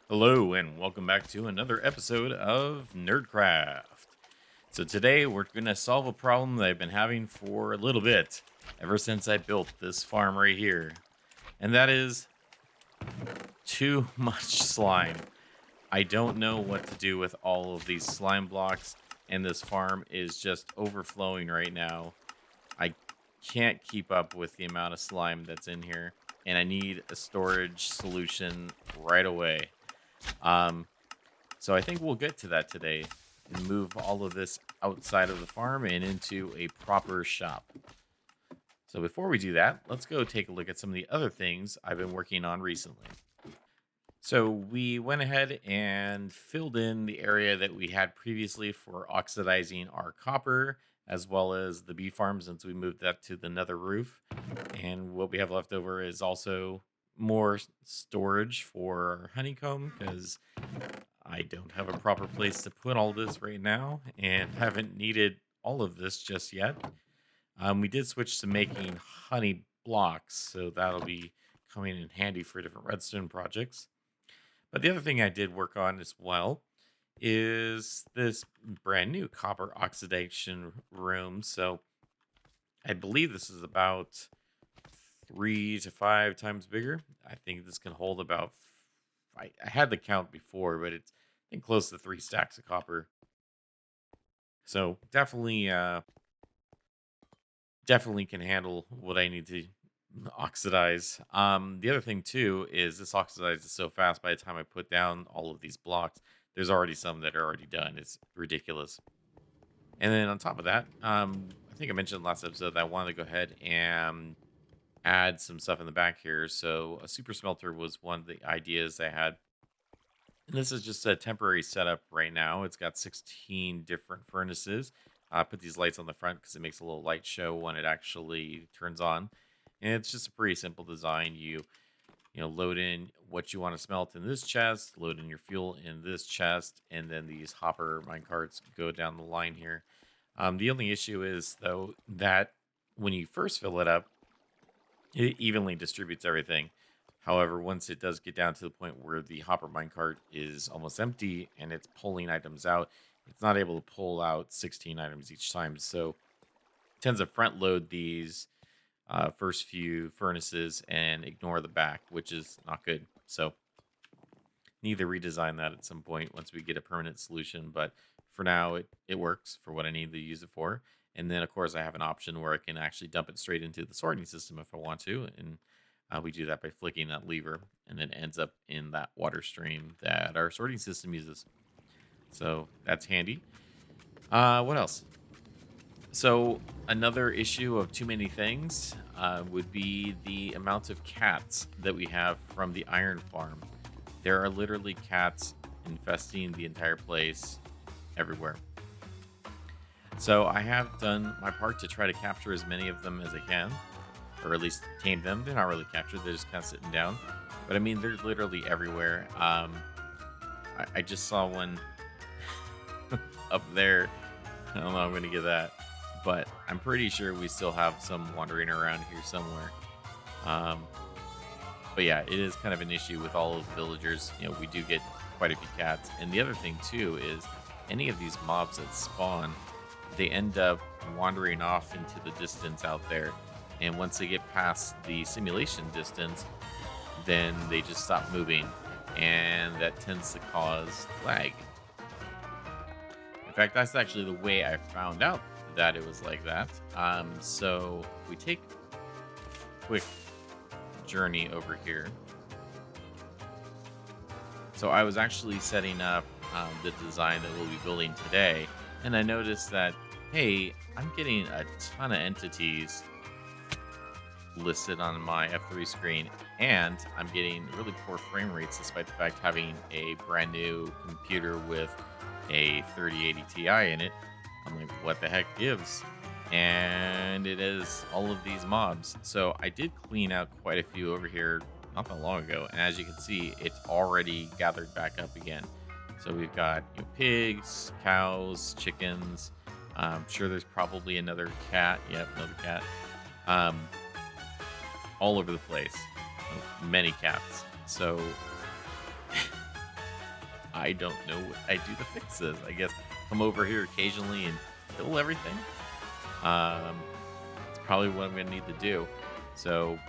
Hello, and welcome back to another episode of NerdCraft. So, today we're going to solve a problem that I've been having for a little bit, ever since I built this farm right here. And that is too much slime. I don't know what to do with all of these slime blocks, and this farm is just overflowing right now. I can't keep up with the amount of slime that's in here, and I need a storage solution right away. Um, so I think we'll get to that today and move all of this outside of the farm and into a proper shop. So before we do that, let's go take a look at some of the other things I've been working on recently. So we went ahead and filled in the area that we had previously for oxidizing our copper, as well as the bee farm, since we moved that to the nether roof. And what we have left over is also more storage for honeycomb, because I don't have a proper place to put all this right now and haven't needed all of this just yet. We did switch to making honey blocks, so that'll be coming in handy for different redstone projects. But the other thing I did work on as well is this brand new copper oxidation room. So I believe this is about 3 to 5 times bigger. I think this can hold about, I had the count before, but it's I think close to 3 stacks of copper. So definitely can handle what I need to oxidize. The other thing too is this oxidizes so fast. By the time I put down all of these blocks, there's already some that are already done. It's ridiculous. And then on top of that, I think I mentioned last episode that I wanted to go ahead and add some stuff in the back here. So a super smelter was one of the ideas I had. And this is just a temporary setup right now. It's got 16 different furnaces. I put these lights on the front because it makes a little light show when it actually turns on. And it's just a pretty simple design. You load in what you want to smelt in this chest, load in your fuel in this chest, and then these hopper minecarts go down the line here. The only issue is though that when you first fill it up, it evenly distributes everything. However, once it does get down to the point where the hopper minecart is almost empty and it's pulling items out, it's not able to pull out 16 items each time. So it tends to front load these first few furnaces and ignore the back, which is not good. So need to redesign that at some point once we get a permanent solution. But for now, it works for what I need to use it for. And then, of course, I have an option where I can actually dump it straight into the sorting system if I want to. And we do that by flicking that lever, and then ends up in that water stream that our sorting system uses. So that's handy. What else? So another issue of too many things would be the amount of cats that we have from the iron farm. There are literally cats infesting the entire place everywhere. So I have done my part to try to capture as many of them as I can, or at least tame them. They're not really captured; they're just kind of sitting down. But I mean, they're literally everywhere. I just saw one up there. I don't know. I'm gonna get that, but I'm pretty sure we still have some wandering around here somewhere. Um, but yeah, it is kind of an issue with all of the villagers. We do get quite a few cats, and the other thing too is any of these mobs that spawn, they end up wandering off into the distance out there. And once they get past the simulation distance, then they just stop moving. And that tends to cause lag. In fact, that's actually the way I found out that it was like that. So if we take a quick journey over here. So I was actually setting up the design that we'll be building today. And I noticed that, hey, I'm getting a ton of entities listed on my F3 screen, and I'm getting really poor frame rates despite the fact having a brand new computer with a 3080 Ti in it. I'm like, what the heck gives? And it is all of these mobs. So I did clean out quite a few over here not that long ago, and as you can see, it's already gathered back up again. So we've got pigs, cows, chickens. I'm sure there's probably another cat. Yep, another cat. All over the place. Many cats. So I don't know what I do to fix this. I guess come over here occasionally and kill everything. Um, it's probably what I'm gonna need to do. So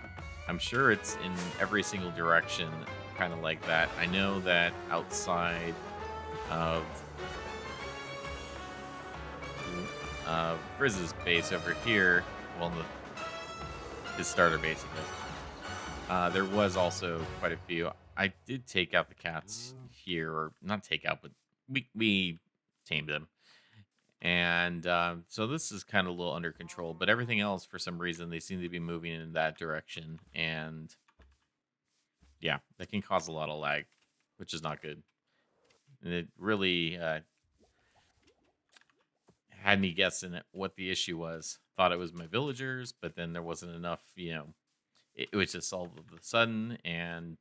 I'm sure it's in every single direction, kind of like that. I know that outside of Frizz's base over here, well, his starter base, I guess. There was also quite a few. I did take out the cats here, or not take out, but we tamed them, and so this is kind of a little under control. But everything else, for some reason, they seem to be moving in that direction, and yeah, that can cause a lot of lag, which is not good. And it really had me guessing at what the issue was. Thought it was my villagers, but then there wasn't enough. It was just all of a sudden, and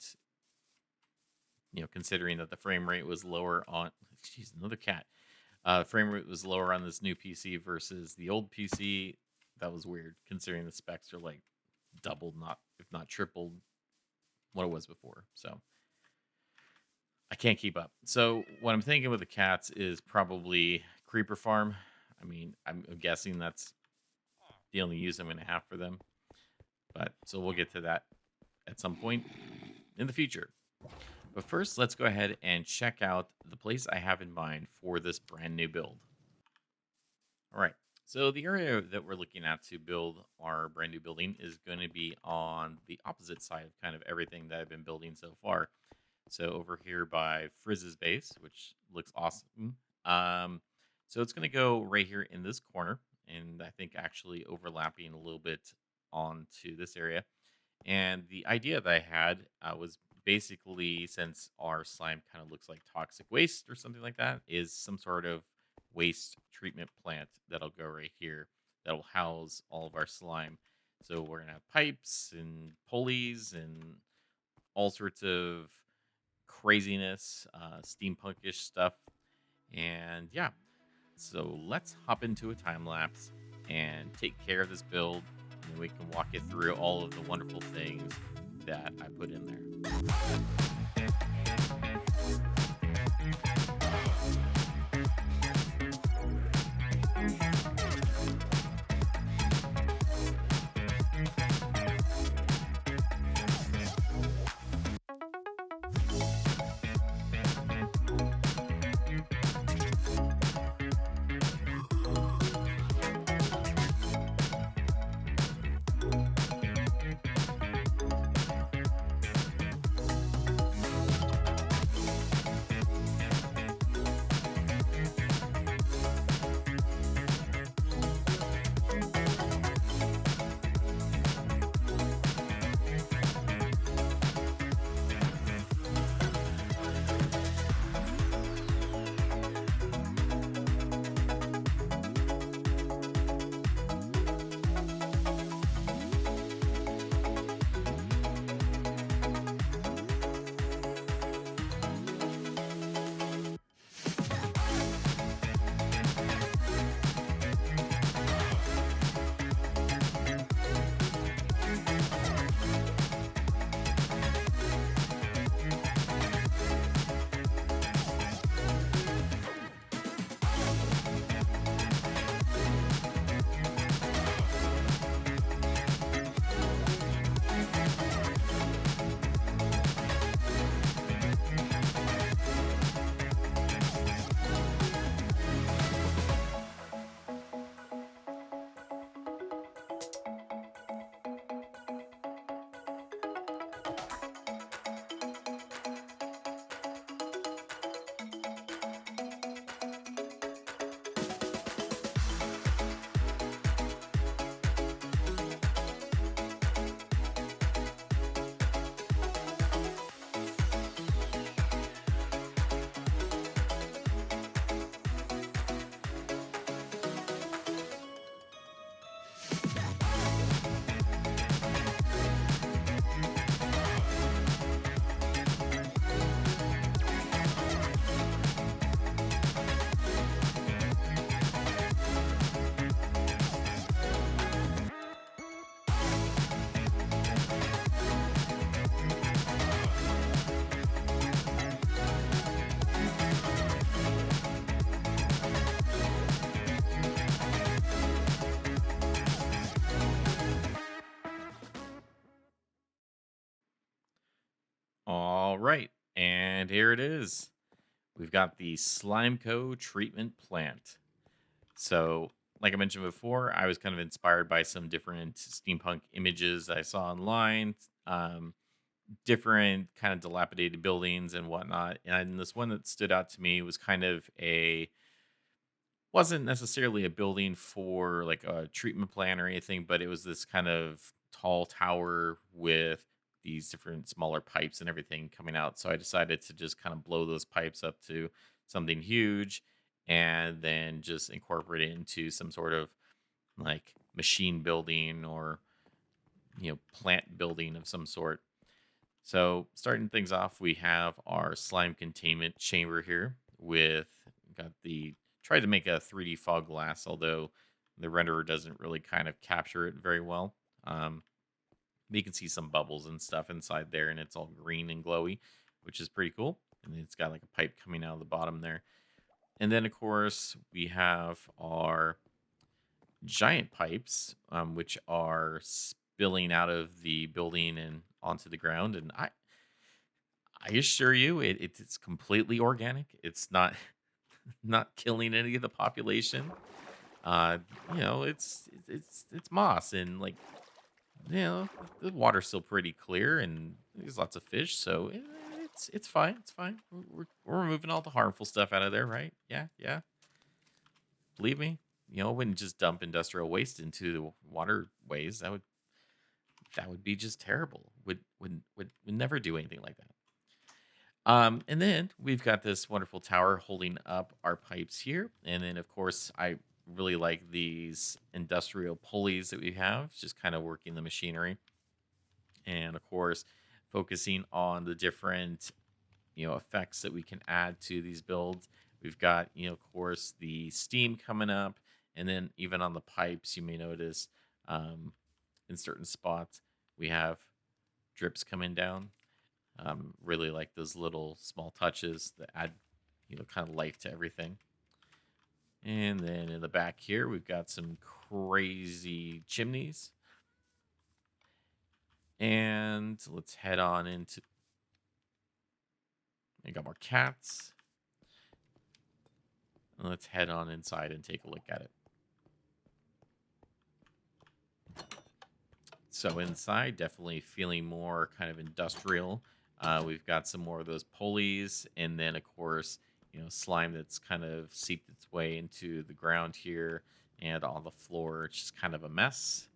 considering that the frame rate was lower on, jeez, another cat. Frame rate was lower on this new PC versus the old PC. That was weird, considering the specs are like doubled, not if not tripled, what it was before. So I can't keep up. So what I'm thinking with the cats is probably creeper farm. I mean, I'm guessing that's the only use I'm going to have for them. But so we'll get to that at some point in the future. But first, let's go ahead and check out the place I have in mind for this brand new build. All right. So the area that we're looking at to build our brand new building is going to be on the opposite side of kind of everything that I've been building so far. So over here by Frizz's base, which looks awesome. So it's going to go right here in this corner, and I think actually overlapping a little bit onto this area. And the idea that I had was basically, since our slime kind of looks like toxic waste or something like that, is some sort of waste treatment plant that'll go right here that'll house all of our slime. So we're going to have pipes and pulleys and all sorts of craziness, steampunkish stuff. And yeah, so let's hop into a time lapse and take care of this build, and we can walk you through all of the wonderful things that I put in there. All right, and here it is. We've got the Slimeco treatment plant. So, like I mentioned before, I was kind of inspired by some different steampunk images I saw online, um, different kind of dilapidated buildings and whatnot. And this one that stood out to me was kind of a wasn't necessarily a building for like a treatment plant or anything, but it was this kind of tall tower with these different smaller pipes and everything coming out. So I decided to just kind of blow those pipes up to something huge and then just incorporate it into some sort of like machine building or plant building of some sort. So starting things off, we have our slime containment chamber here with got the tried to make a 3D fog glass, although the renderer doesn't really kind of capture it very well. Um, but you can see some bubbles and stuff inside there, and it's all green and glowy, which is pretty cool. And it's got like a pipe coming out of the bottom there. And then, of course, we have our giant pipes, which are spilling out of the building and onto the ground. And I assure you, it's completely organic. It's not not killing any of the population. Uh, it's moss and like the water's still pretty clear and there's lots of fish, so it's fine. It's fine. We're removing all the harmful stuff out of there, right? Yeah, yeah. Believe me, I wouldn't just dump industrial waste into the waterways. That would be just terrible. Would never do anything like that. And then we've got this wonderful tower holding up our pipes here. And then, of course, I really like these industrial pulleys that we have, just kind of working the machinery. And of course, focusing on the different, effects that we can add to these builds. We've got, of course, the steam coming up. And then even on the pipes, you may notice in certain spots, we have drips coming down. Really like those little small touches that add, kind of life to everything. And then in the back here, we've got some crazy chimneys. And let's head on into. I got more cats. And let's head on inside and take a look at it. So inside, definitely feeling more kind of industrial. We've got some more of those pulleys, and then of course, slime that's kind of seeped its way into the ground here and on the floor. It's just kind of a mess.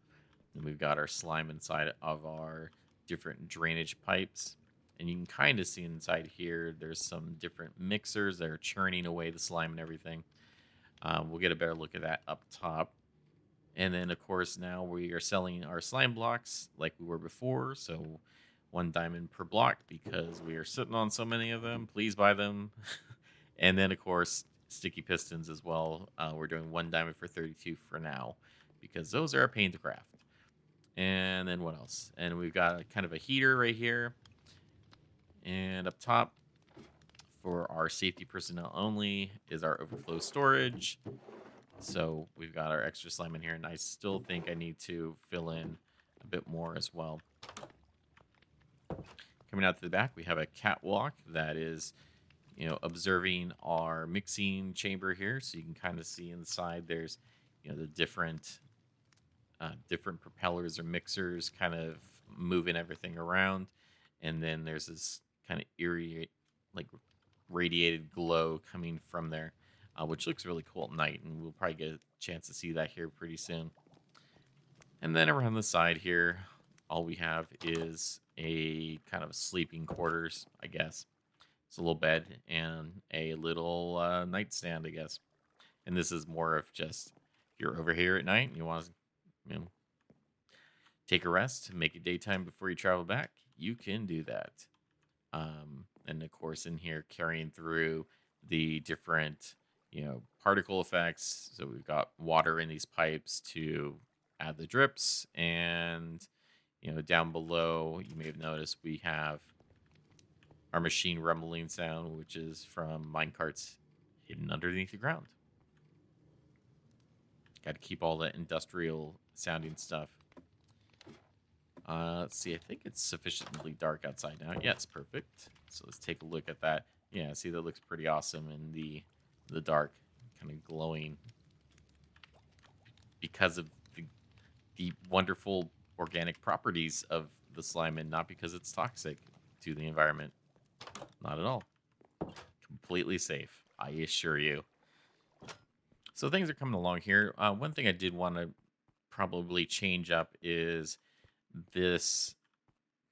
And we've got our slime inside of our different drainage pipes. And you can kind of see inside here, there's some different mixers that are churning away the slime and everything. We'll get a better look at that up top. And then, of course, now we are selling our slime blocks like we were before. So 1 diamond per block because we are sitting on so many of them. Please buy them. And then, of course, sticky pistons as well. We're doing 1 diamond for 32 for now because those are a pain to craft. And then what else? And we've got kind of a heater right here. And up top for our safety personnel only is our overflow storage. So we've got our extra slime in here, and I still think I need to fill in a bit more as well. Coming out to the back, we have a catwalk that is, observing our mixing chamber here. So you can kind of see inside there's, the different propellers or mixers kind of moving everything around. And then there's this kind of eerie, like radiated glow coming from there. Which looks really cool at night, and we'll probably get a chance to see that here pretty soon. And then around the side here, all we have is a kind of sleeping quarters, I guess. It's a little bed and a little nightstand, I guess. And this is more of just if you're over here at night and you want to, take a rest, make it daytime before you travel back, you can do that. And of course, in here, carrying through the different particle effects. So we've got water in these pipes to add the drips. And, down below, you may have noticed we have our machine rumbling sound, which is from minecarts hidden underneath the ground. Got to keep all that industrial sounding stuff. Let's see. I think it's sufficiently dark outside now. Yes, perfect. So let's take a look at that. Yeah, see that looks pretty awesome in the dark, kind of glowing because of the wonderful organic properties of the slime and not because it's toxic to the environment. Not at all. Completely safe, I assure you. So things are coming along here. One thing I did want to probably change up is this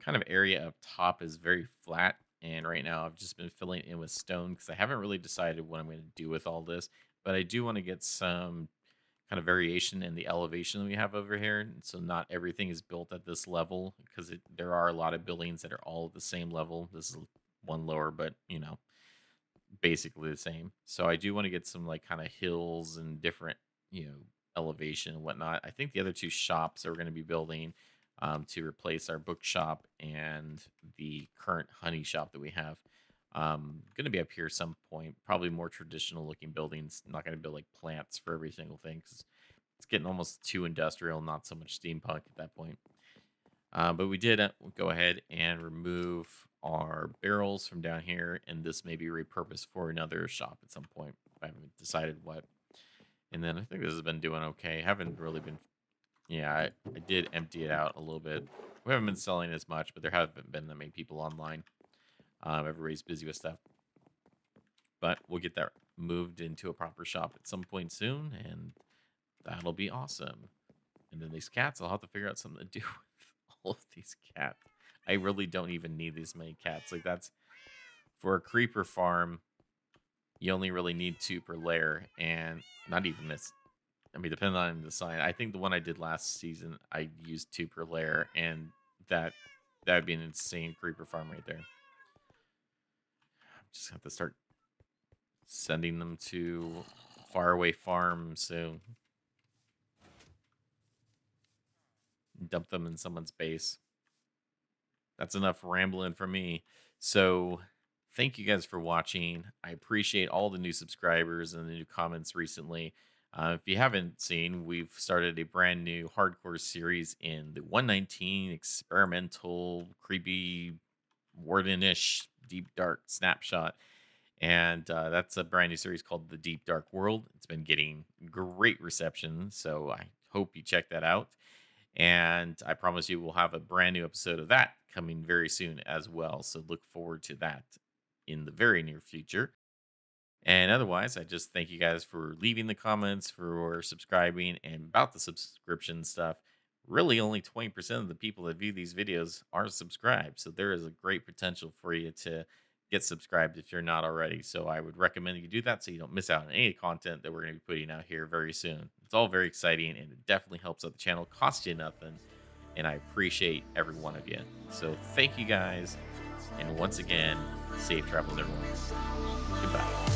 kind of area up top is very flat. And right now I've just been filling it in with stone because I haven't really decided what I'm going to do with all this. But I do want to get some kind of variation in the elevation that we have over here. And so not everything is built at this level because there are a lot of buildings that are all at the same level. This is one lower, but basically the same. So I do want to get some like kind of hills and different, elevation and whatnot. I think the other two shops that we're going to be building to replace our bookshop and the current honey shop that we have. Going to be up here some point, probably more traditional looking buildings. Not going to build like plants for every single thing because it's getting almost too industrial, not so much steampunk at that point. But we did go ahead and remove our barrels from down here, and this may be repurposed for another shop at some point. I haven't decided what. And then I think this has been doing okay. Haven't really been. Yeah, I did empty it out a little bit. We haven't been selling as much, but there haven't been that many people online. Everybody's busy with stuff. But we'll get that moved into a proper shop at some point soon, and that'll be awesome. And then these cats, I'll have to figure out something to do with all of these cats. I really don't even need these many cats. Like, that's for a creeper farm, you only really need 2 per layer, and not even this. I mean, depending on the sign. I think the one I did last season, I used 2 per layer, and that would be an insane creeper farm right there. Just have to start sending them to faraway farms soon. Dump them in someone's base. That's enough rambling for me. So thank you guys for watching. I appreciate all the new subscribers and the new comments recently. If you haven't seen, we've started a brand new hardcore series in the 119 experimental, creepy, warden-ish, deep dark snapshot. And that's a brand new series called The Deep Dark World. It's been getting great reception, so I hope you check that out. And I promise you we'll have a brand new episode of that coming very soon as well. So look forward to that in the very near future. And otherwise, I just thank you guys for leaving the comments, for subscribing, and about the subscription stuff. Really, only 20% of the people that view these videos are subscribed. So there is a great potential for you to get subscribed if you're not already. So I would recommend you do that so you don't miss out on any content that we're going to be putting out here very soon. It's all very exciting, and it definitely helps out the channel. Costs you nothing, and I appreciate every one of you. So thank you guys, and once again, safe travels, everyone. Goodbye.